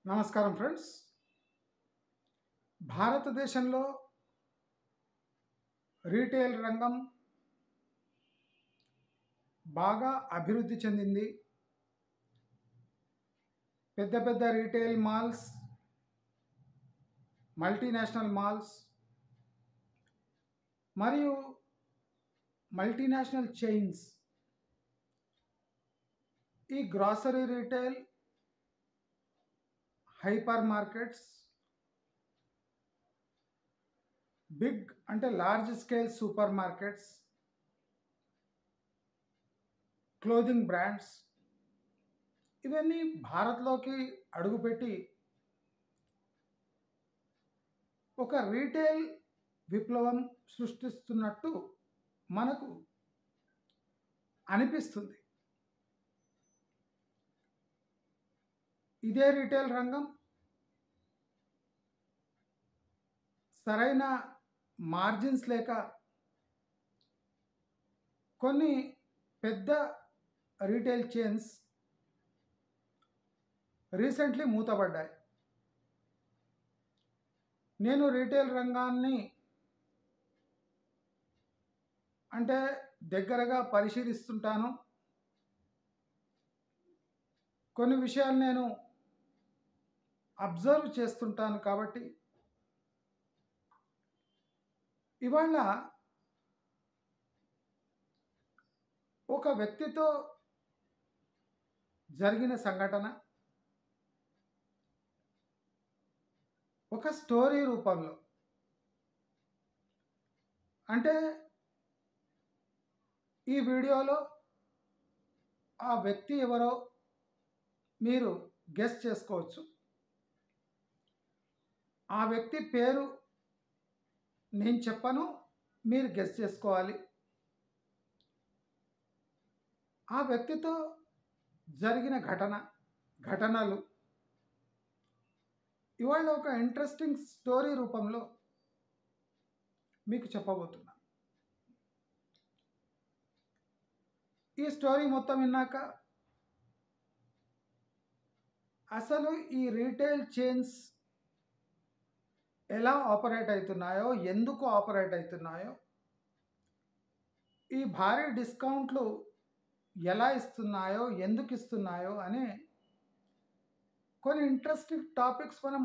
నమస్కారం ఫ్రెండ్స్. భారతదేశంలో రీటైల్ రంగం బాగా అభివృద్ధి చెందింది. పెద్ద పెద్ద రీటైల్ మాల్స్, మల్టీనేషనల్ మాల్స్ మరియు మల్టీనేషనల్ చైన్స్ ఈ grocery retail, hypermarkets, big అంటే large scale supermarkets, clothing brands ఇవన్నీ భారత్లోకి అడుగుపెట్టి ఒక రీటైల్ విప్లవం సృష్టిస్తున్నట్టు మనకు అనిపిస్తుంది. ఇదే రీటైల్ రంగం సరైన మార్జిన్స్ లేక కొన్ని పెద్ద రీటైల్ చైన్స్ రీసెంట్లీ మూతపడ్డాయి. నేను రీటైల్ రంగాన్ని అంటే దగ్గరగా పరిశీలిస్తుంటాను. కొన్ని విషయాలు నేను అబ్జర్వ్ చేస్తుంటాను. కాబట్టి ఇవాళ ఒక వ్యక్తితో జరిగిన సంఘటన ఒక స్టోరీ రూపంలో, అంటే ఈ వీడియోలో ఆ వ్యక్తి ఎవరో మీరు గెస్ చేసుకోవచ్చు. ఆ వ్యక్తి పేరు నేను చెప్పను, మీరు గెస్ చేసుకోవాలి. ఆ వ్యక్తితో జరిగిన ఘటనలు ఇవాళ ఒక ఇంట్రెస్టింగ్ స్టోరీ రూపంలో మీకు చెప్పబోతున్నా. ఈ స్టోరీ మొత్తం విన్నాక అసలు ఈ రీటైల్ చైన్స్ ఎలా ఆపరేట్ అవుతున్నాయో, ఎందుకు ఆపరేట్ అవుతున్నాయో, ఈ భారీ డిస్కౌంట్లు ఎలా ఇస్తున్నాయో, ఎందుకు ఇస్తున్నాయో అనే కొన్ని ఇంట్రెస్టింగ్ టాపిక్స్ మనం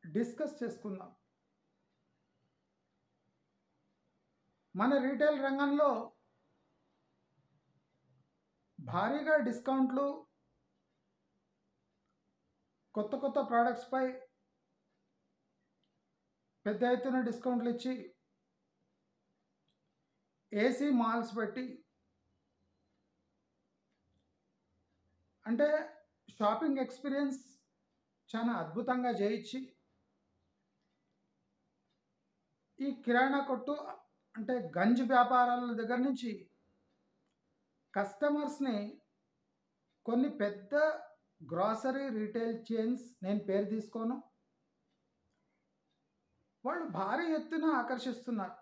డిస్కస్ చేసుకుందాం. మన రీటైల్ రంగంలో భారీగా డిస్కౌంట్లు, కొత్త కొత్త ప్రోడక్ట్స్పై పెద్ద ఎత్తున డిస్కౌంట్లు ఇచ్చి ఏసీ మాల్స్ పెట్టి అంటే షాపింగ్ ఎక్స్పీరియన్స్ చాలా అద్భుతంగా చేయించి ఈ కిరాణా కొట్టు అంటే గంజ్ వ్యాపారాల దగ్గర నుంచి కస్టమర్స్ని కొన్ని పెద్ద గ్రాసరీ రీటైల్ చైన్స్, నేను పేరు తీసుకోను, వాళ్ళు భారీ ఎత్తున ఆకర్షిస్తున్నారు.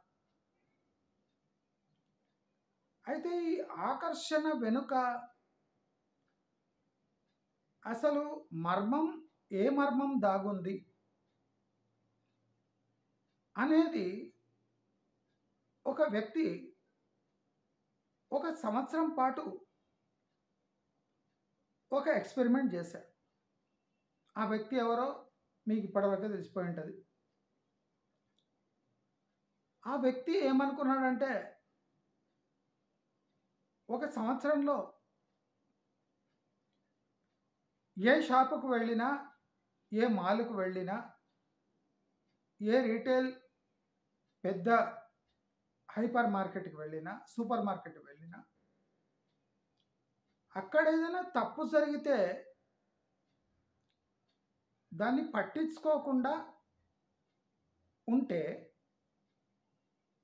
అయితే ఈ ఆకర్షణ వెనుక అసలు ఏ మర్మం దాగుంది అనేది ఒక వ్యక్తి ఒక సంవత్సరం పాటు ఒక ఎక్స్పెరిమెంట్ చేశాడు. ఆ వ్యక్తి ఎవరో మీకు ఇప్పటివరకు తెలిసిపోయి ఉంటుంది. ఆ వ్యక్తి ఏమనుకున్నాడంటే, ఒక సంవత్సరంలో ఏ షాపుకు వెళ్ళినా, ఏ మాల్కు వెళ్ళినా, ఏ రీటైల్ పెద్ద హైపర్ మార్కెట్కి వెళ్ళినా, సూపర్ మార్కెట్కి వెళ్ళినా, అక్కడ ఏదైనా తప్పు జరిగితే దాన్ని పట్టించుకోకుండా ఉంటే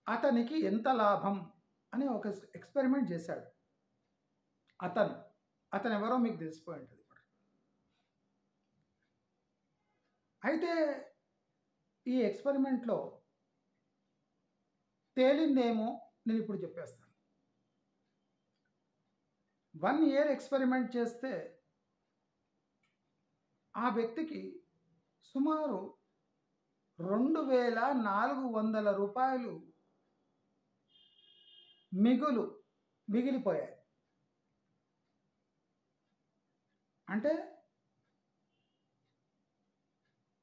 అతనికి ఎంత లాభం అని ఒక ఎక్స్పెరిమెంట్ చేశాడు. అతను ఎవరో మీకు తెలిసిపోయి ఉంటుంది. అయితే ఈ ఎక్స్పెరిమెంట్లో తేలిందేమో నేను ఇప్పుడు చెప్పేస్తాను. 1 year ఎక్స్పెరిమెంట్ చేస్తే ఆ వ్యక్తికి సుమారు 2,400 రూపాయలు మిగిలిపోయాయి. అంటే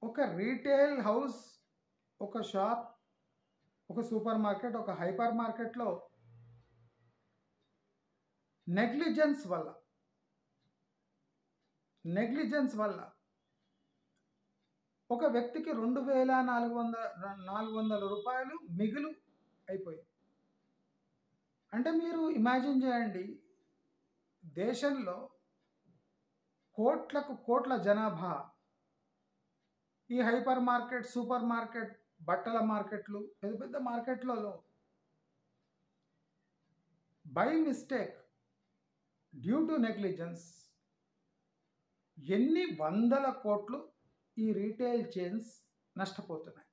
ఒక రీటైల్ హౌస్, ఒక షాప్, ఒక సూపర్ మార్కెట్, ఒక హైపర్ మార్కెట్‌లో నెగ్లిజెన్స్ వల్ల ఒక వ్యక్తికి 2,400 రూపాయలు మిగులు అయిపోయాయి. అంటే మీరు ఇమాజిన్ చేయండి, దేశంలో కోట్లకు కోట్ల జనాభా ఈ హైపర్ మార్కెట్, సూపర్ మార్కెట్, బట్టల మార్కెట్లు, పెద్ద పెద్ద మార్కెట్లలో by mistake due to negligence ఎన్ని వందల కోట్లు ఈ రీటైల్ చైన్స్ నష్టపోతున్నాయి.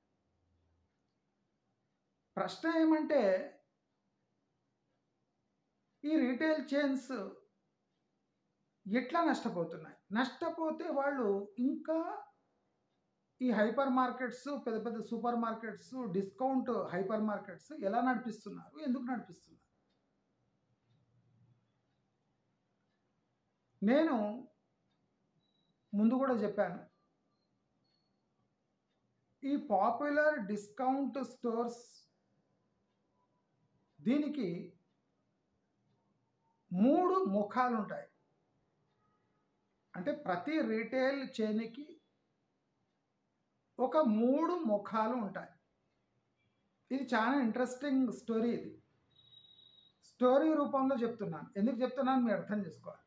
ప్రశ్న ఏమంటే, ఈ రీటైల్ చైన్స్ ఎట్లా నష్టపోతున్నాయి? నష్టపోతే వాళ్ళు ఇంకా ఈ హైపర్ మార్కెట్స్, పెద్ద పెద్ద super markets, discount hyper markets ఎలా నడిపిస్తున్నారు? ఎందుకు నడిపిస్తున్నారు? నేను ముందు కూడా చెప్పాను, ఈ పాపులర్ డిస్కౌంట్ స్టోర్స్ దీనికి 3 ముఖాలు ఉంటాయి. అంటే ప్రతి రీటైల్ చైన్కి ఒక 3 ముఖాలు ఉంటాయి. ఇది చాలా ఇంట్రెస్టింగ్ స్టోరీ. ఇది స్టోరీ రూపంలో చెప్తున్నాను. ఎందుకు చెప్తున్నాను మీరు అర్థం చేసుకోవాలి.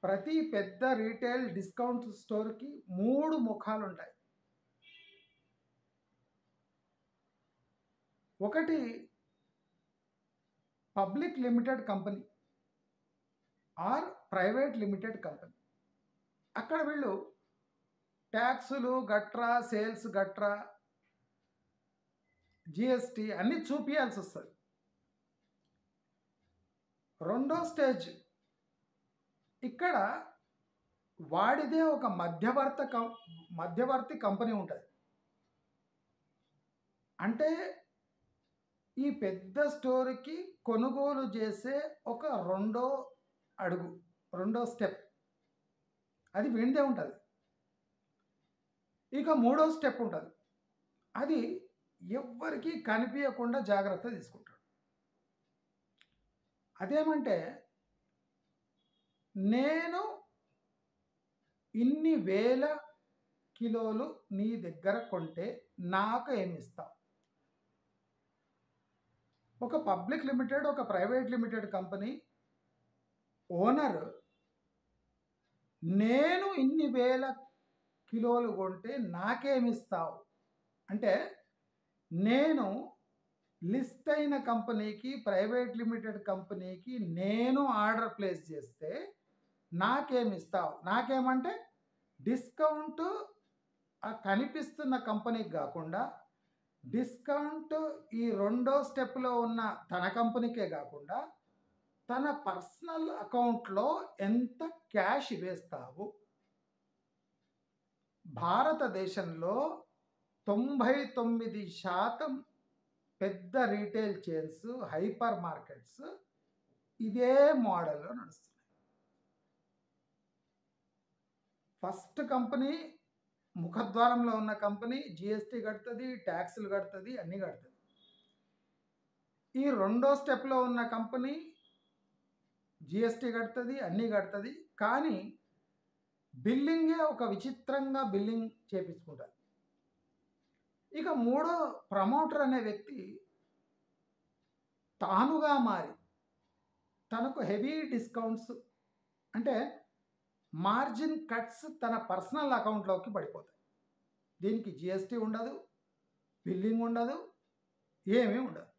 ప్రతి పెద్ద రీటైల్ డిస్కౌంట్ స్టోర్కి 3 ముఖాలు ఉంటాయి. ఒకటి public limited company or private limited company. అక్కడ వీళ్ళు ట్యాక్సులు గట్రా, సేల్స్ గట్రా, జిఎస్టీ అన్నీ చూపియాల్సి వస్తుంది. రెండో స్టేజ్, ఇక్కడ వాడిదే ఒక మధ్యవర్తి కంపెనీ ఉంటుంది. అంటే ఈ పెద్ద స్టోర్కి కొనుగోలు చేసే ఒక రెండో స్టెప్ అది వీడిదే ఉంటుంది. ఇక 3వ స్టెప్ ఉంటుంది. అది ఎవ్వరికీ కనిపించకుండా జాగ్రత్త తీసుకుంటాడు. అదేమంటే, నేను ఇన్ని వేల కిలోలు నీ దగ్గర కొంటే నాకు ఏమిస్తావు? ఒక పబ్లిక్ లిమిటెడ్, ఒక ప్రైవేట్ లిమిటెడ్ కంపెనీ ఓనర్, నేను ఇన్ని వేల కిలోలు కొంటే నాకేమిస్తావు అంటే, నేను లిస్ట్ అయిన కంపెనీకి, ప్రైవేట్ లిమిటెడ్ కంపెనీకి నేను ఆర్డర్ ప్లేస్ చేస్తే నాకేమిస్తావు? నాకేమంటే డిస్కౌంట్ ఆ కనిపిస్తున్న కంపెనీకి కాకుండా, డిస్కౌంట్ ఈ రెండో స్టెప్లో ఉన్న తన కంపెనీకే కాకుండా తన పర్సనల్ అకౌంట్లో ఎంత క్యాష్ వేస్తావు? భారతదేశంలో 99% పెద్ద రీటైల్ చైన్స్, హైపర్ మార్కెట్స్ ఇదే మోడల్లో నడుస్తున్నాయి. ఫస్ట్ కంపెనీ, ముఖద్వారంలో ఉన్న కంపెనీ జిఎస్టీ కడుతుంది, ట్యాక్సులు కడుతుంది, అన్నీ కడుతుంది. ఈ రెండో స్టెప్లో ఉన్న కంపెనీ జిఎస్టీ కడుతుంది, అన్నీ కడుతుంది. కానీ బిల్లింగే ఒక విచిత్రంగా బిల్లింగ్ చేపించుకుంటారు. ఇక 3వ ప్రమోటర్ అనే వ్యక్తి తానుగా మారి తనకు హెవీ డిస్కౌంట్స్, అంటే మార్జిన్ కట్స్ తన పర్సనల్ అకౌంట్లోకి పడిపోతాయి. దీనికి జిఎస్టీ ఉండదు, బిల్లింగ్ ఉండదు, ఏమీ ఉండదు.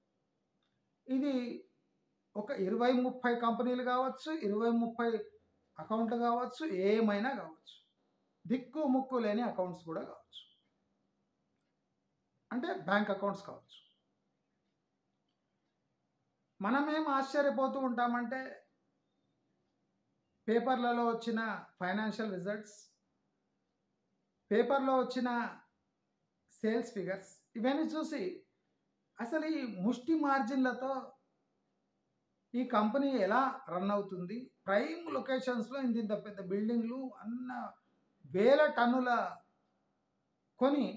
ఇది ఒక 20-30 కంపెనీలు కావచ్చు, 20-30 అకౌంట్లు కావచ్చు, ఏమైనా కావచ్చు, దిక్కు ముక్కు లేని అకౌంట్స్ కూడా కావచ్చు, అంటే బ్యాంక్ అకౌంట్స్ కావచ్చు. మనమేం ఆశ్చర్యపోతూ ఉంటామంటే, పేపర్లలో వచ్చిన ఫైనాన్షియల్ రిజల్ట్స్, పేపర్లో వచ్చిన సేల్స్ ఫిగర్స్ ఇవన్నీ చూసి అసలు ఈ ముష్టి మార్జిన్లతో ఈ కంపెనీ ఎలా రన్ అవుతుంది, ప్రైమ్ లొకేషన్స్లో ఇంత పెద్ద బిల్డింగ్లు అన్న వేల టన్నుల కొని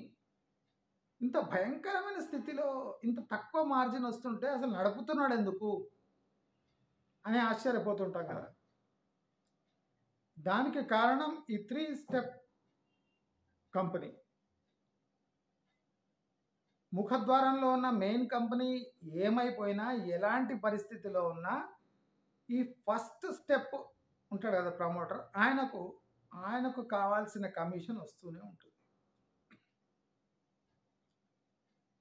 ఇంత భయంకరమైన స్థితిలో ఇంత తక్కువ మార్జిన్ వస్తుంటే అసలు నడుపుతున్నాడు ఎందుకు అని ఆశ్చర్యపోతుంటాం కదా. దానికి కారణం ఈ 3 స్టెప్ కంపెనీ. ముఖద్వారంలో ఉన్న మెయిన్ కంపెనీ ఏమైపోయినా, ఎలాంటి పరిస్థితిలో ఉన్నా ఈ ఫస్ట్ స్టెప్ ఉంటాడు కదా ప్రమోటర్, ఆయనకు కావాల్సిన కమిషన్ వస్తూనే ఉంటుంది.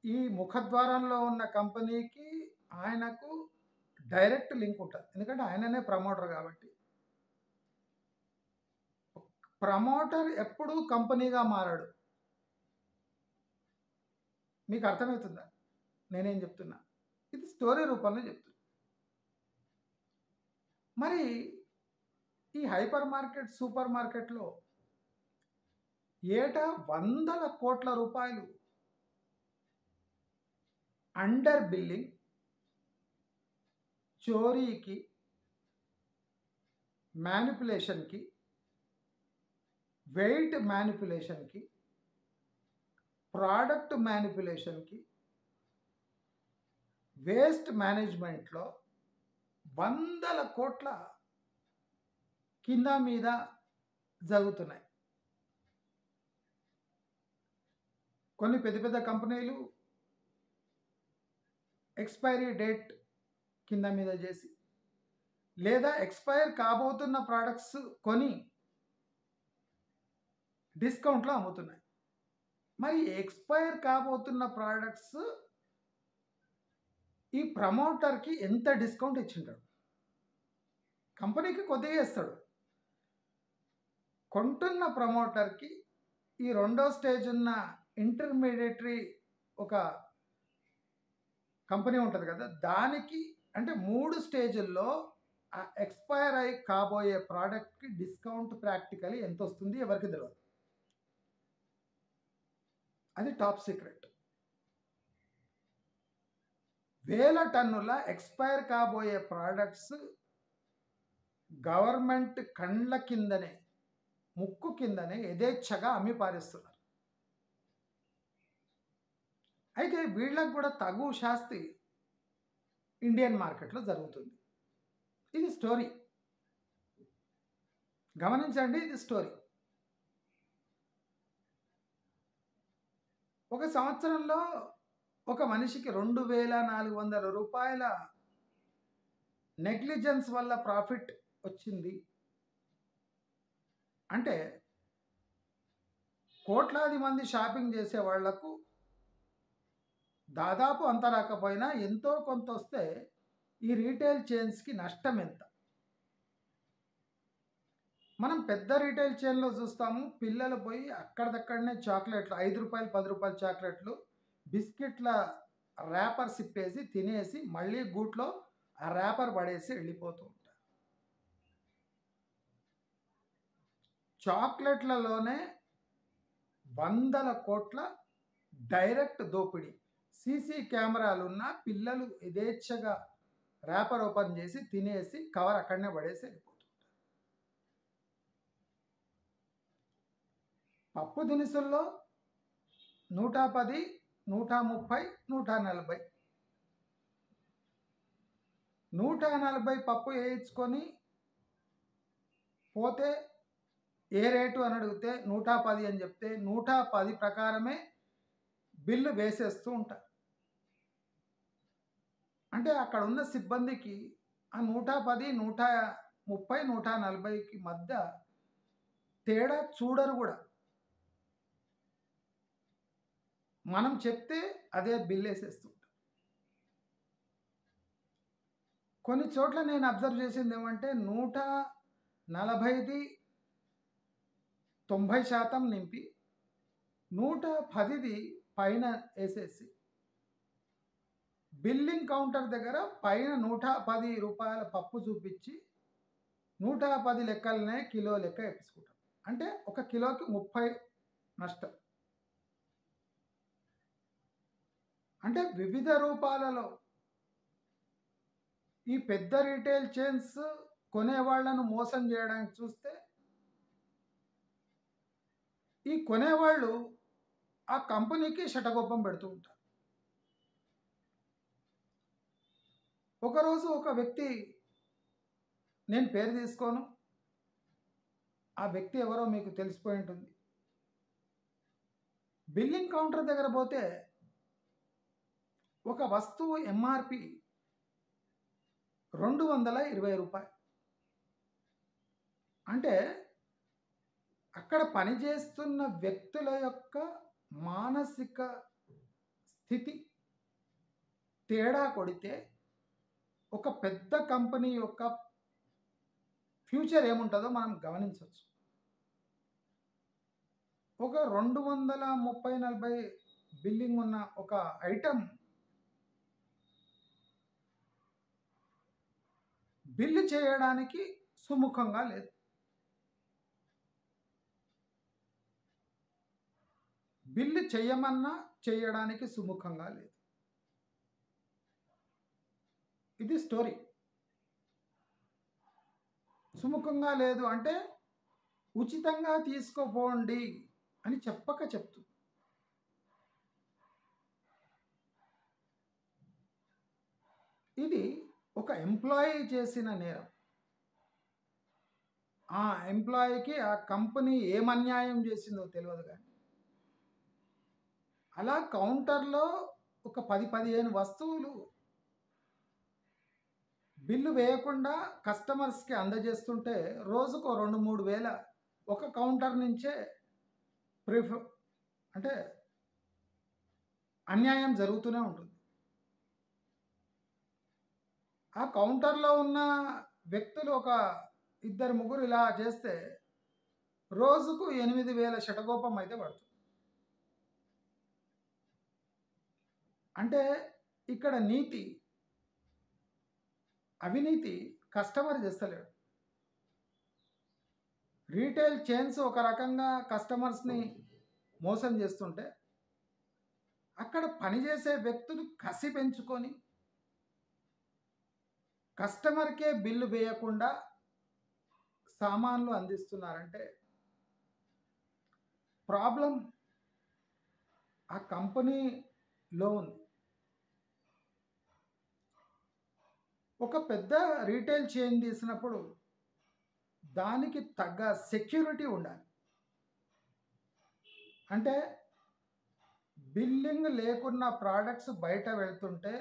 ఈ ముఖద్వారంలో ఉన్న కంపెనీకి ఆయనకు డైరెక్ట్ లింక్ ఉంటుంది, ఎందుకంటే ఆయననే ప్రమోటర్ కాబట్టి. ప్రమోటర్ ఎప్పుడూ కంపెనీగా మారాడు. మీకు అర్థమవుతుందా నేనేం చెప్తున్నా? ఇది స్టోరీ రూపంలో చెప్తున్నా. మరి ఈ హైపర్ మార్కెట్, సూపర్ మార్కెట్లో ఏటా 100 కోట్ల రూపాయలు అండర్ బిల్లింగ్, చోరీకి, మ్యానిపులేషన్కి, వెయిట్ మ్యానిపులేషన్కి, ప్రోడక్ట్ మ్యానిపులేషన్కి, వేస్ట్ మేనేజ్మెంట్లో 100 కోట్ల కింద మీద జరుగుతున్నాయి. కొన్ని పెద్ద పెద్ద కంపెనీలు ఎక్స్పైరీ డేట్ కింద మీద చేసి, లేదా ఎక్స్పైర్ కాబోతున్న ప్రోడక్ట్స్ కొని డిస్కౌంట్లో అమ్ముతున్నాయి. మరి ఎక్స్పైర్ కాబోతున్న ప్రోడక్ట్స్ ఈ ప్రమోటర్కి ఎంత డిస్కౌంట్ ఇచ్చింటాడు? కంపెనీకి కొద్దిగా ఇస్తాడు. కొంటున్న ప్రమోటర్కి ఈ రెండో స్టేజ్ ఉన్న ఇంటర్మీడియటరీ ఒక కంపెనీ ఉంటుంది కదా, దానికి అంటే 3 స్టేజ్ల్లో ఆ ఎక్స్పైర్ అయి కాబోయే ప్రోడక్ట్కి డిస్కౌంట్ ప్రాక్టికలీ ఎంత వస్తుంది ఎవరికి తెలియదు. అది టాప్ సీక్రెట్. వేల టన్నుల ఎక్స్పైర్ కాబోయే ప్రోడక్ట్స్ గవర్నమెంట్ కండ్ల కిందనే, ముక్కు కిందనే యథేచ్ఛగా అమ్మి పారేస్తున్నారు. అయితే వీళ్ళకు కూడా తగు శాస్తి ఇండియన్ మార్కెట్లో జరుగుతుంది. ఇది స్టోరీ, గమనించండి. ఇది స్టోరీ. ఒక సంవత్సరంలో ఒక మనిషికి 2400 రూపాయల నెగ్లిజెన్స్ వల్ల ప్రాఫిట్ వచ్చింది అంటే కోట్లాది మంది షాపింగ్ చేసే వాళ్లకు దాదాపు అంత రాకపోయినా ఎంతో కొంత వస్తే ఈ రీటైల్ చైన్స్కి నష్టం ఎంత? మనం పెద్ద రీటైల్ చైన్లో చూస్తాము, పిల్లలు పోయి అక్కడిదక్కడనే చాక్లెట్లు, 5 రూపాయలు 10 రూపాయల చాక్లెట్లు బిస్కెట్ల ర్యాపర్ సిప్పేసి తినేసి మళ్ళీ గూట్లో ఆ ర్యాపర్ పడేసి వెళ్ళిపోతూ ఉంటారు. చాక్లెట్లలోనే 100 కోట్ల డైరెక్ట్ దోపిడీ. సీసీ కెమెరాలున్న పిల్లలు యథేచ్ఛగా ర్యాపర్ ఓపెన్ చేసి తినేసి కవర్ అక్కడనే పడేసి వెళ్ళిపోతుంటారు. పప్పు దినుసుల్లో 110, 130, 140 140 పప్పు వేయించుకొని పోతే ఏ రేటు అని అడిగితే 110 అని చెప్తే 110 ప్రకారమే బిల్లు వేసేస్తూ ఉంటారు. అంటే అక్కడ ఉన్న సిబ్బందికి ఆ 110, 130, 140కి మధ్య తేడా చూడరు కూడా. మనం చెప్తే అదే బిల్ వేసేస్తుంటాం. కొన్ని చోట్ల నేను అబ్జర్వ్ చేసింది ఏమంటే 140ది 90% నింపి 110ది పైన వేసేసి బిల్లింగ్ కౌంటర్ దగ్గర పైన 110 రూపాయల పప్పు చూపించి 110 లెక్కలనే కిలో లెక్క వేపించుకుంటాం. అంటే ఒక కిలోకి 30 నష్టం. అంటే వివిధ రూపాలలో ఈ పెద్ద రీటైల్ చైన్స్ కొనేవాళ్ళను మోసం చేయడానికి చూస్తే, ఈ కొనేవాళ్ళు ఆ కంపెనీకి శటగొప్పం పెడుతూ ఉంటారు. ఒకరోజు ఒక వ్యక్తి, నేను పేరు తీసుకోను, ఆ వ్యక్తి ఎవరో మీకు తెలిసిపోయి ఉంటుంది, బిల్లింగ్ కౌంటర్ దగ్గర పోతే ఒక వస్తువు ఎంఆర్పి 220 రూపాయలు. అంటే అక్కడ పనిచేస్తున్న వ్యక్తుల యొక్క మానసిక స్థితి తేడా కొడితే ఒక పెద్ద కంపెనీ యొక్క ఫ్యూచర్ ఏముంటుందో మనం గమనించవచ్చు. ఒక 230-40 బిల్లింగ్ ఉన్న ఒక ఐటమ్ బిల్లు చేయడానికి సుముఖంగా లేదు. బిల్లు చేయమన్నా చేయడానికి సుముఖంగా లేదు. ఇది స్టోరీ. సుముఖంగా లేదు అంటే ఉచితంగా తీసుకోపోండి అని చెప్పక చెప్తుంది. ఇది ఒక ఎంప్లాయీ చేసిన నేరం. ఆ ఎంప్లాయీకి ఆ కంపెనీ ఏం అన్యాయం చేసిందో తెలియదు, కానీ అలా కౌంటర్లో ఒక 10-15 వస్తువులు బిల్లు వేయకుండా కస్టమర్స్కి అందజేస్తుంటే రోజుకు 2-3 వేల ఒక కౌంటర్ నుంచే అంటే అన్యాయం జరుగుతూనే ఉంటుంది. ఆ కౌంటర్లో ఉన్న వ్యక్తులు ఒక 2-3 ఇలా చేస్తే రోజుకు 8,000 శటగోపం అయితే పడుతుంది. అంటే ఇక్కడ నీతి, అవినీతి కస్టమర్ చేస్తలేడు. రీటైల్ చైన్స్ ఒక రకంగా కస్టమర్స్ని మోసం చేస్తుంటే, అక్కడ పనిచేసే వ్యక్తులు కసి పెంచుకొని కస్టమర్కే బిల్లు వేయకుండా సామాన్లు అందిస్తున్నారంటే ప్రాబ్లం ఆ కంపెనీలో ఉంది. ఒక పెద్ద రీటైల్ చైన్ తీసినప్పుడు దానికి తగ్గ సెక్యూరిటీ ఉండాలి. అంటే బిల్లింగ్ లేకున్న ప్రోడక్ట్స్ బయట వెళ్తుంటే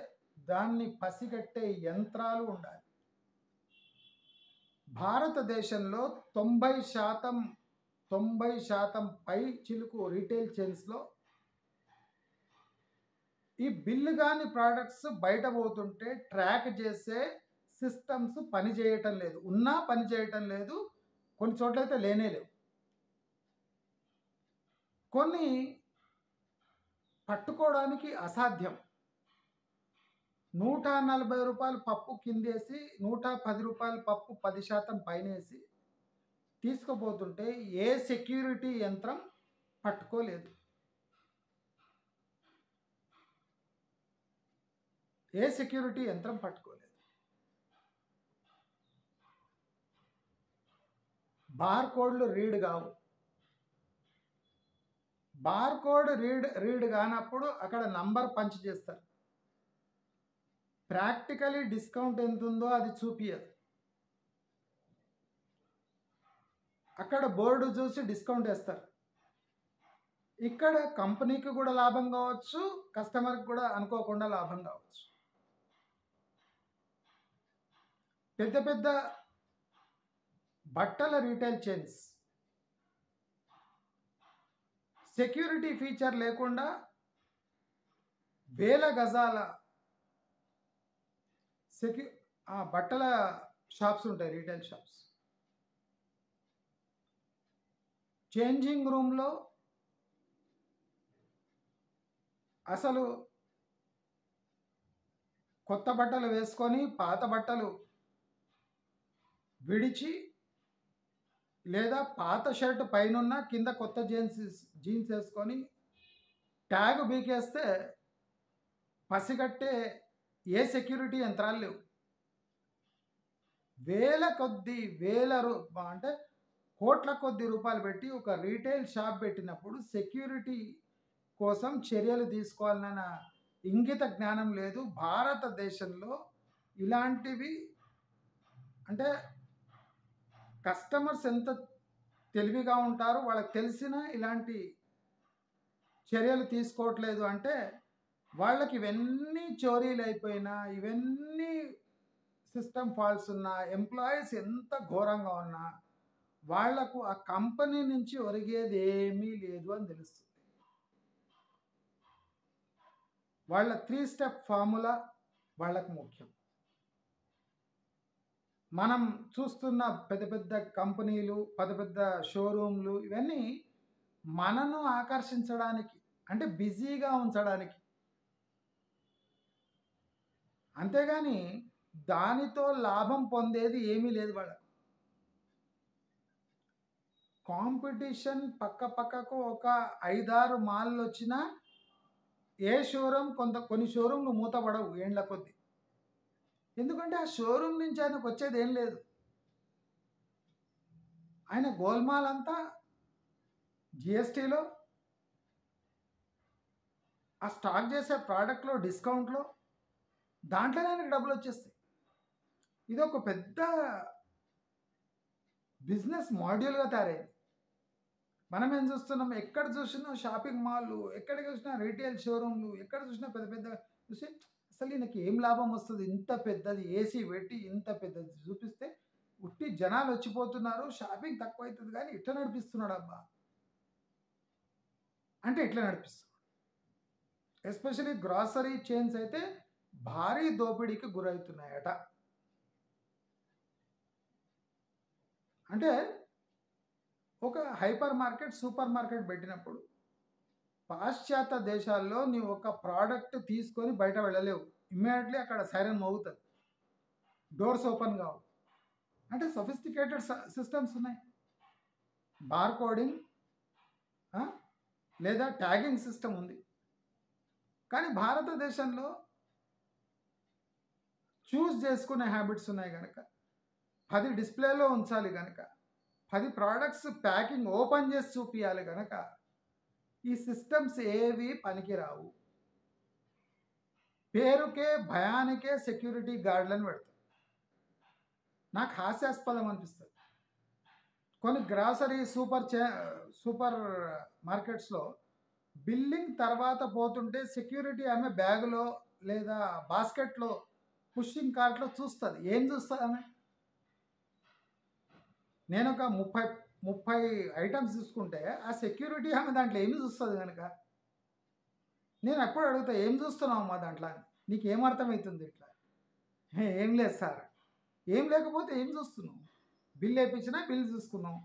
దాన్ని పసిగట్టే యంత్రాలు ఉండాలి. భారతదేశంలో 90% పై చిలుకు రీటైల్ చైన్స్లో ఈ బిల్లు కాని ప్రోడక్ట్స్ బయట పోతుంటే ట్రాక్ చేసే సిస్టమ్స్ పనిచేయటం లేదు. ఉన్నా పనిచేయటం లేదు, కొన్ని చోట్ల అయితే లేనే లేవు. కొన్ని పట్టుకోవడానికి అసాధ్యం. 140 రూపాయలు పప్పు కిందేసి 110 రూపాయల పప్పు 10% పైనేసి తీసుకుపోతుంటే ఏ సెక్యూరిటీ యంత్రం పట్టుకోలేదు. బార్ కోడ్లు రీడ్ కావు. బార్ కోడ్ రీడ్ కానప్పుడు అక్కడ నంబర్ పంచ్ చేస్తారు. ప్రాక్టికలీ డిస్కౌంట్ ఎంత ఉందో అది చూపియదు. అక్కడ బోర్డు చూసి డిస్కౌంట్ వేస్తారు. ఇక్కడ కంపెనీకి కూడా లాభం కావచ్చు, కస్టమర్కి కూడా అనుకోకుండా లాభం కావచ్చు. పెద్ద పెద్ద బట్టల రీటైల్ చైన్స్ సెక్యూరిటీ ఫీచర్ లేకుండా వేల గజాల బట్టల షాప్స్ ఉంటాయి, రీటైల్ షాప్స్. చేంజింగ్ రూమ్లో అసలు కొత్త బట్టలు వేసుకొని పాత బట్టలు విడిచి లేదా పాత షర్ట్ పైనున్న కింద కొత్త జీన్స్ వేసుకొని ట్యాగ్ బీకేస్తే పసిగట్టే ఏ సెక్యూరిటీ యంత్రాలు లేవు. వేల కొద్ది అంటే కోట్ల కొద్ది రూపాయలు పెట్టి ఒక రీటైల్ షాప్ పెట్టినప్పుడు సెక్యూరిటీ కోసం చర్యలు తీసుకోవాలన్న ఇంగిత జ్ఞానం లేదు. భారతదేశంలో ఇలాంటివి అంటే కస్టమర్స్ ఎంత తెలివిగా ఉంటారో వాళ్ళకి తెలిసిన ఇలాంటి చర్యలు తీసుకోవట్లేదు. అంటే వాళ్ళకి ఇవన్నీ చోరీలు అయిపోయినా, ఇవన్నీ సిస్టమ్ ఫాల్ట్స్ ఉన్నా, ఎంప్లాయీస్ ఎంత ఘోరంగా ఉన్నా వాళ్లకు ఆ కంపెనీ నుంచి ఒరిగేది ఏమీ లేదు అని తెలుస్తుంది. వాళ్ళ 3 స్టెప్ ఫార్ములా వాళ్ళకు ముఖ్యం. మనం చూస్తున్న పెద్ద పెద్ద కంపెనీలు, పెద్ద పెద్ద షోరూమ్లు ఇవన్నీ మనను ఆకర్షించడానికి, అంటే బిజీగా ఉంచడానికి, అంతేగాని దానితో లాభం పొందేది ఏమీ లేదు. వాళ్ళ కాంపిటీషన్ పక్కకు ఒక 5-6 మాల్లు వచ్చినా ఏ షోరూమ్ కొన్ని షోరూమ్లు మూతపడవు ఏండ్ల కొద్ది. ఎందుకంటే ఆ షోరూమ్ నుంచి ఆయనకు వచ్చేది ఏం లేదు. ఆయన గోల్మాల్ అంతా జిఎస్టీలో, ఆ స్టాక్ చేసే ప్రోడక్ట్లో డిస్కౌంట్లో, దాంట్లోనే ఆయనకు డబ్బులు వచ్చేస్తాయి. ఇది ఒక పెద్ద బిజినెస్ మాడ్యూల్గా తయారైంది. మనం ఏం చూస్తున్నాం, ఎక్కడ చూసినా షాపింగ్ మాల్లు, ఎక్కడ చూసినా రీటైల్ షోరూమ్లు, ఎక్కడ చూసినా పెద్ద పెద్ద చూసి అసలు ఈయనకి ఏం లాభం వస్తుంది, ఇంత పెద్దది ఏసీ పెట్టి ఇంత పెద్దది చూపిస్తే ఉట్టి జనాలు వచ్చిపోతున్నారు, షాపింగ్ తక్కువ అవుతుంది, కానీ ఇట్లా నడిపిస్తున్నాడు అబ్బా అంటే ఇట్లా నడిపిస్తున్నాడు. ఎస్పెషలీ గ్రాసరీ చైన్స్ అయితే భారీ దోపిడీకి గురవుతున్నాయట. అంటే ఒక హైపర్ మార్కెట్, సూపర్ మార్కెట్ పెట్టినప్పుడు పాశ్చాత్య దేశాల్లో నీవు ఒక ప్రోడక్ట్ తీసుకొని బయట వెళ్ళలేవు. ఇమ్మీడియట్లీ అక్కడ సైరన్ మోగుతుంది, డోర్స్ ఓపెన్ కావు. అంటే సొఫిస్టికేటెడ్ సిస్టమ్స్ ఉన్నాయి. బార్ కోడింగ్ లేదా ట్యాగింగ్ సిస్టమ్ ఉంది. కానీ భారతదేశంలో చూస్ చేసుకునే హ్యాబిట్స్ ఉన్నాయి కనుక, 10 డిస్ప్లేలో ఉంచాలి కనుక, 10 ప్రోడక్ట్స్ ప్యాకింగ్ ఓపెన్ చేసి చూపించాలి కనుక ఈ సిస్టమ్స్ ఏవి పనికిరావు. పేరుకే భయానికే సెక్యూరిటీ గార్డులను పెడతారు. నాకు హాస్యాస్పదం అనిపిస్తుంది. కొన్ని గ్రాసరీ సూపర్ మార్కెట్స్లో బిల్లింగ్ తర్వాత పోతుంటే సెక్యూరిటీ ఆమె బ్యాగులో లేదా బాస్కెట్లో పుషింగ్ కార్ట్లో చూస్తుంది. ఏం చూస్తుంది ఆమె? నేను ఒక 30 ఐటమ్స్ చూసుకుంటే ఆ సెక్యూరిటీ ఆమె దాంట్లో ఏమి చూస్తుంది కనుక నేను ఎప్పుడు అడుగుతా, ఏం చూస్తున్నావు అమ్మా దాంట్లో, నీకు ఏం అర్థమవుతుంది ఇట్లా? ఏం లేదు సార్. ఏం లేకపోతే ఏం చూస్తున్నావు? బిల్ వేయించినా బిల్ చూసుకున్నావు.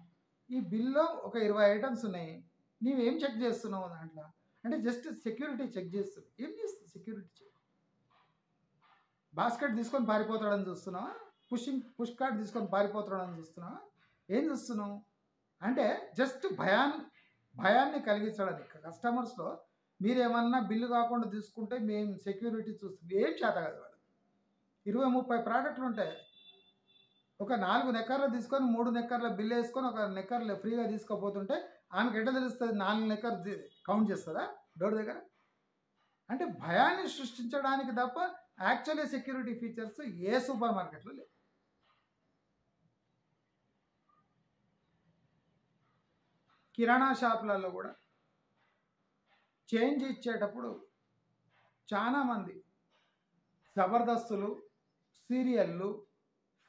ఈ బిల్లో ఒక 20 ఐటమ్స్ ఉన్నాయి, నీవేం చెక్ చేస్తున్నావు దాంట్లో అంటే జస్ట్ సెక్యూరిటీ చెక్ చేస్తున్నావు. ఏం చేస్తుంది సెక్యూరిటీ చెక్? బాస్కెట్ తీసుకొని పారిపోతాడని చూస్తున్నావా? పుష్ కార్డ్ తీసుకొని పారిపోతాడని చూస్తున్నావా? ఏం చూస్తున్నావు? అంటే జస్ట్ భయాన్ని కలిగించడానికి కస్టమర్స్లో. మీరేమన్నా బిల్లు కాకుండా తీసుకుంటే మేము సెక్యూరిటీ చూస్తాం, ఏం చేత కాదు. వాళ్ళు 20-30 ప్రోడక్ట్లు ఉంటాయి, ఒక 4 నెక్కర్లు తీసుకొని 3 నెక్కర్ల బిల్ వేసుకొని ఒక నెక్కర్లు ఫ్రీగా తీసుకోపోతుంటే ఆమెకు ఎట్లా తెలుస్తుంది? 4 నెక్కర్ కౌంట్ చేస్తుందా డోర్ దగ్గర? అంటే భయాన్ని సృష్టించడానికి తప్ప యాక్చువల్లీ సెక్యూరిటీ ఫీచర్స్ ఏ సూపర్ మార్కెట్లో లేవు. కిరాణా షాపులలో కూడా చేంజ్ ఇచ్చేటప్పుడు చాలామంది జబర్దస్తులు, సీరియళ్ళు,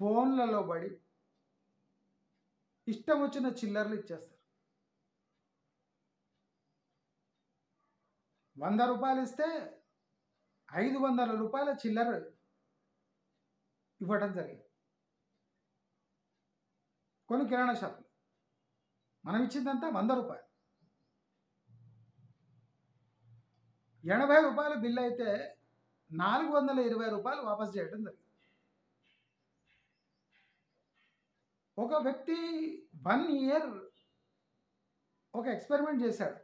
ఫోన్లలో పడి ఇష్టం వచ్చిన చిల్లర్లు ఇచ్చేస్తారు. 100 రూపాయలు ఇస్తే 500 రూపాయల చిల్లర ఇవ్వడం జరిగింది కొన్ని కిరాణా షాపులు. మనం ఇచ్చిందంతా 100 రూపాయలు. 80 రూపాయల బిల్ అయితే 420 రూపాయలు వాపస్ చేయడం జరిగింది. ఒక వ్యక్తి 1 ఇయర్ ఒక ఎక్స్పెరిమెంట్ చేశాడు.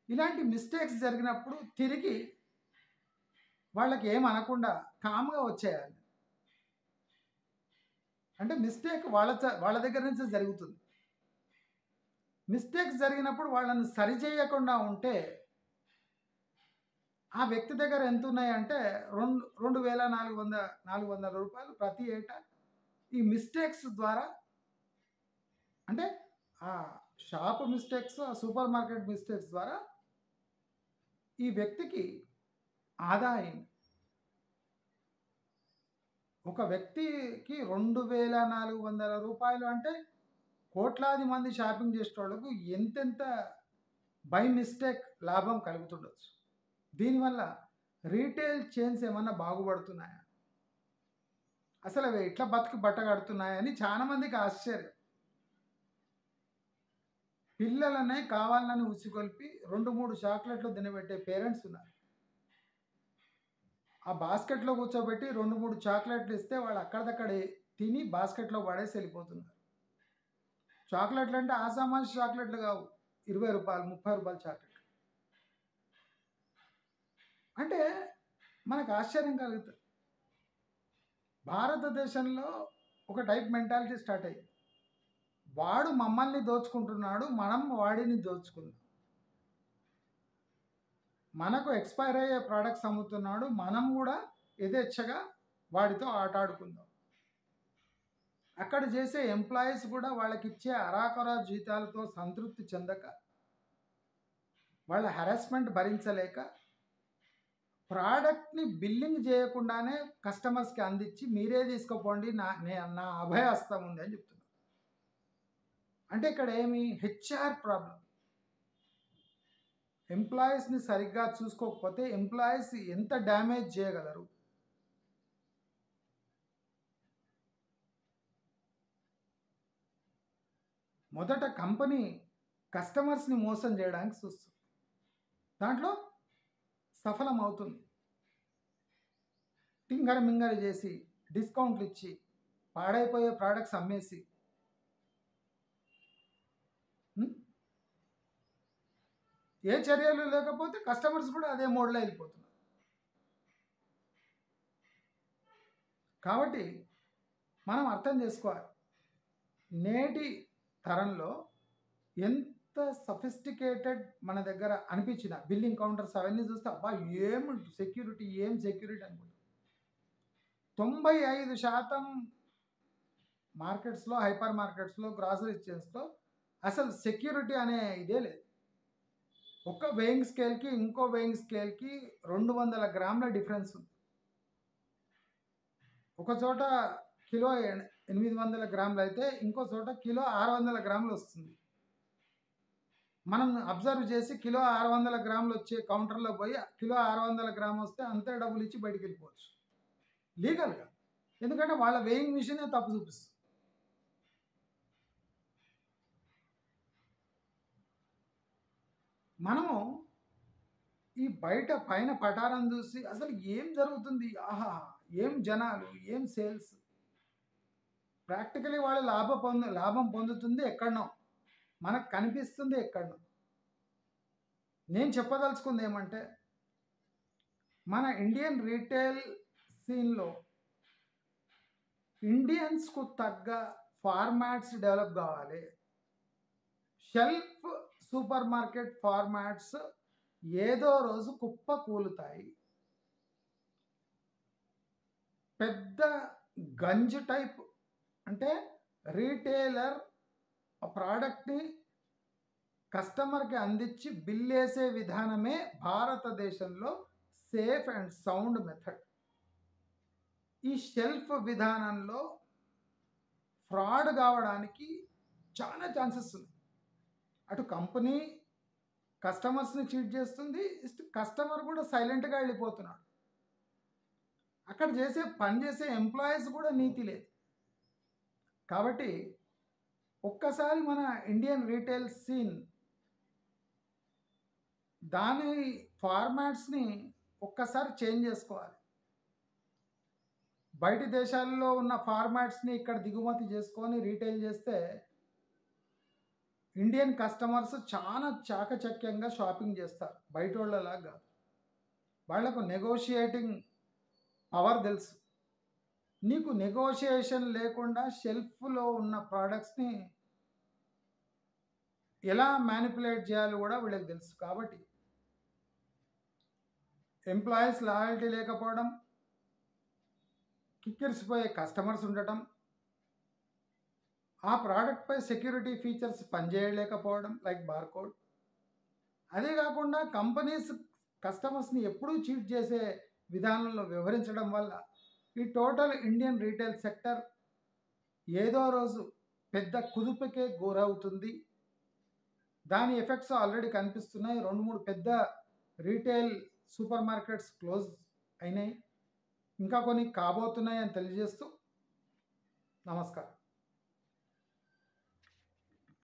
ఇలాంటి మిస్టేక్స్ జరిగినప్పుడు తిరిగి వాళ్ళకి ఏం అనకుండా కామ్‌గా వచ్చేయాలి. అంటే మిస్టేక్ వాళ్ళ దగ్గర నుంచే జరుగుతుంది. మిస్టేక్స్ జరిగినప్పుడు వాళ్ళని సరిచేయకుండా ఉంటే ఆ వ్యక్తి దగ్గర ఎంతున్నాయంటే రొండు 2,400 రూపాయలు ప్రతి ఏటా ఈ మిస్టేక్స్ ద్వారా, అంటే ఆ షాప్ మిస్టేక్స్, ఆ సూపర్ మార్కెట్ మిస్టేక్స్ ద్వారా ఈ వ్యక్తికి ఆదా అయింది. ఒక వ్యక్తికి 2,400 రూపాయలు అంటే కోట్లాది మంది షాపింగ్ చేసేటోళ్ళకు ఎంతెంత బై మిస్టేక్ లాభం కలుగుతుండొచ్చు. దీనివల్ల రీటైల్ చైన్స్ ఏమన్నా బాగుపడుతున్నాయా? అసలు అవి ఎట్లా బతికి బట్ట కడుతున్నాయని చాలా మందికి ఆశ్చర్యం. పిల్లలనే కావాలని ఉసిగొల్పి 2, 3 చాక్లెట్లు తినబెట్టే పేరెంట్స్ ఉన్నారు. ఆ బాస్కెట్‌లో కూర్చోబెట్టి 2, 3 చాక్లెట్లు ఇస్తే వాళ్ళు అక్కడిదక్కడే తిని బాస్కెట్‌లో పడేసి వెళ్ళిపోతున్నారు. చాక్లెట్లు అంటే ఆషామాషీ చాక్లెట్లు కావు. రూ. 20, రూ. 30 చాక్లెట్. అంటే మనకు ఆశ్చర్యం కలుగుతుంది. భారతదేశంలో ఒక టైప్ మెంటాలిటీ స్టార్ట్ అయింది. వాడు మమ్మల్ని దోచుకుంటున్నాడు, మనం వాడిని దోచుకుందాం. మనకు ఎక్స్‌పైర్ అయ్యే ప్రొడక్ట్స్ అమ్ముతున్నాడు, మనం కూడా యథేచ్ఛగా వాడితో ఆటాడుకుందాం. అక్కడ చేసే ఎంప్లాయీస్ కూడా వాళ్ళకిచ్చే అరాకొరా జీతాలతో సంతృప్తి చెందక, వాళ్ళ హెరాస్మెంట్ భరించలేక ప్రోడక్ట్‌ని బిల్లింగ్ చేయకుండానే కస్టమర్స్‌కి అందించి మీరే తీసుకుపోండి, నా అభయహస్తం ఉంది అని చెప్తున్నారు. అంటే ఇక్కడ ఏమి హెచ్ఆర్ ప్రాబ్లం. ఎంప్లాయీస్‌ని సరిగ్గా చూసుకోకపోతే ఎంప్లాయీస్ ఎంత డ్యామేజ్ చేయగలరు? మొదట కంపెనీ కస్టమర్స్‌ని మోసం చేయడానికి చూస్తుంది. దాంట్లో సఫలం అవుతుంది. టింగర మింగర చేసి డిస్కౌంట్లు ఇచ్చి పాడైపోయే ప్రొడక్ట్స్ అమ్మేసి ఏ చర్యలు లేకపోతే కస్టమర్స్ కూడా అదే మోడ్లో వెళ్ళిపోతున్నారు. కాబట్టి మనం అర్థం చేసుకోవాలి, నేటి తరంలో ఎంత సఫిస్టికేటెడ్ మన దగ్గర అనిపించిన బిల్లింగ్ కౌంటర్స్ అవన్నీ చూస్తే అబ్బా ఏం సెక్యూరిటీ అనుకుంటాం. 95% మార్కెట్స్లో, హైపర్ మార్కెట్స్లో, గ్రాసరీ చైన్స్లో అసలు సెక్యూరిటీ అనే ఇదే లేదు. ఒక వెయింగ్ స్కేల్కి ఇంకో వెయింగ్ స్కేల్కి 200 గ్రాముల డిఫరెన్స్ ఉంది. ఒక చోట కిలో 800 గ్రాములు అయితే ఇంకో చోట కిలో 600 గ్రాములు వస్తుంది. మనం అబ్జర్వ్ చేసి కిలో 600 గ్రాములు వచ్చే కౌంటర్లో పోయి కిలో 600 గ్రాములు వస్తే అంతే డబ్బులు ఇచ్చి బయటికి వెళ్ళిపోవచ్చు లీగల్గా. ఎందుకంటే వాళ్ళ వెయింగ్ మిషనే తప్పు చూపిస్తుంది. మనము ఈ బయట పైన పటారం చూసి అసలు ఏం జరుగుతుంది, ఆహా ఏం జనాలు, ఏం సేల్స్, ప్రాక్టికలీ వాళ్ళు లాభం పొందుతుంది ఎక్కడనో, మనకు కనిపిస్తుంది ఎక్కడనో. నేను చెప్పదలుచుకుంది ఏమంటే, మన ఇండియన్ రీటైల్ సీన్లో ఇండియన్స్కు తగ్గ ఫార్మాట్స్ డెవలప్ కావాలి. షెల్ఫ్ సూపర్ మార్కెట్ ఫార్మాట్స్ ఏదో రోజు కుప్ప కూలుతాయి. పెద్ద గంజ్ టైప్ అంటే రీటైలర్ ఆ ప్రోడక్ట్ని కస్టమర్కి అందించి బిల్ వేసే విధానమే భారతదేశంలో సేఫ్ అండ్ సౌండ్ మెథడ్. ఈ షెల్ఫ్ విధానంలో ఫ్రాడ్ కావడానికి చాలా ఛాన్సెస్ ఉన్నాయి. అటు కంపెనీ కస్టమర్స్ని చీట్ చేస్తుంది, కస్టమర్ కూడా సైలెంట్గా వెళ్ళిపోతున్నాడు. అక్కడ పనిచేసే ఎంప్లాయీస్ కూడా నీతి లేదు. కాబట్టి ఒక్కసారి మన ఇండియన్ రీటైల్ సీన్ దాని ఫార్మాట్స్ని ఒక్కసారి చేంజ్ చేసుకోవాలి. బయటి దేశాల్లో ఉన్న ఫార్మాట్స్ని ఇక్కడ దిగుమతి చేసుకొని రీటైల్ చేస్తే ఇండియన్ కస్టమర్స్ చాలా చాకచక్యంగా షాపింగ్ చేస్తారు, బయట వాళ్ళలాగా కాదు. వాళ్లకు నెగోషియేటింగ్ పవర్ తెలుసు. నీకు నెగోషియేషన్ లేకుండా షెల్ఫ్లో ఉన్న ప్రోడక్ట్స్ని ఎలా మ్యానిపులేట్ చేయాలో కూడా వీళ్ళకి తెలుసు. కాబట్టి ఎంప్లాయీస్ లాయల్టీ లేకపోవడం, కిక్కిరిసిపోయే కస్టమర్స్ ఉండటం, ఆ ప్రోడక్ట్పై సెక్యూరిటీ ఫీచర్స్ పనిచేయలేకపోవడం లైక్ బార్కోడ్. అదే కాకుండా కంపెనీస్ కస్టమర్స్ని ఎప్పుడూ చీట్ చేసే విధానంలో వ్యవహరించడం వల్ల ఈ టోటల్ ఇండియన్ రీటైల్ సెక్టర్ ఏదో రోజు పెద్ద కుదుపుకే గురవుతుంది. దాని ఎఫెక్ట్స్ ఆల్రెడీ కనిపిస్తున్నాయి. 2-3 పెద్ద రీటైల్ సూపర్ మార్కెట్స్ క్లోజ్ అయినాయి, ఇంకా కొన్ని కాబోతున్నాయి అని తెలియజేస్తూ నమస్కారం.